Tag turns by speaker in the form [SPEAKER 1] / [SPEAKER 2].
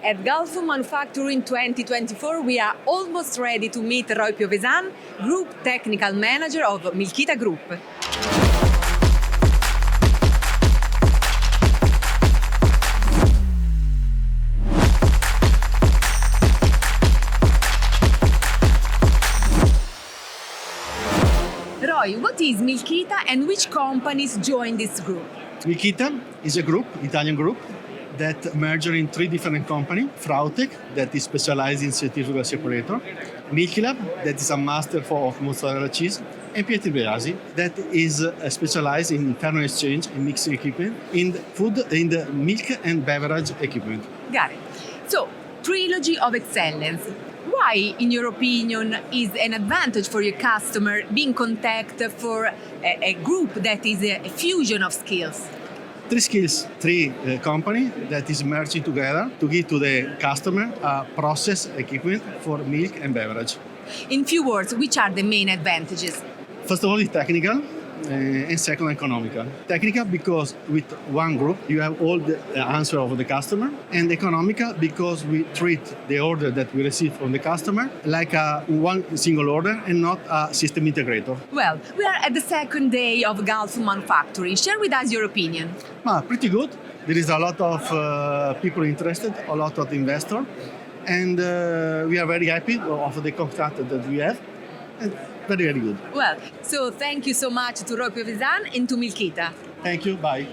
[SPEAKER 1] At Gulfood Manufacturing 2024, we are almost ready to meet Roy Piovesan, Group Technical Manager of MILKITA Group. Roy, what is MILKITA and which companies join this group?
[SPEAKER 2] MILKITA is a group, Italian group, that merged in three different companies. Frautech, that is specialized in centrifugal separator. Milkylab, that is a master of mozzarella cheese. And Pietribiasi, that is specialized in internal exchange and mixing equipment in the milk and beverage equipment.
[SPEAKER 1] Got it. So, trilogy of excellence. Why, in your opinion, is an advantage for your customer being contacted for a group that is a fusion of skills?
[SPEAKER 2] Three company that is merging together to give to the customer a process equipment for milk and beverage.
[SPEAKER 1] In few words, which are the main advantages?
[SPEAKER 2] First of all, it's technical, and second, economical. Technical because with one group you have all the answer of the customer, and economical because we treat the order that we receive from the customer like one single order and not a system integrator.
[SPEAKER 1] Well, we are at the second day of Gulfood Manufacturing. Share with us your opinion.
[SPEAKER 2] Pretty good. There is a lot of people interested, a lot of investors, and we are very happy of the contact that we have. And very, very good.
[SPEAKER 1] Well, so thank you so much to Roy Piovesan and to MILKITA.
[SPEAKER 2] Thank you. Bye.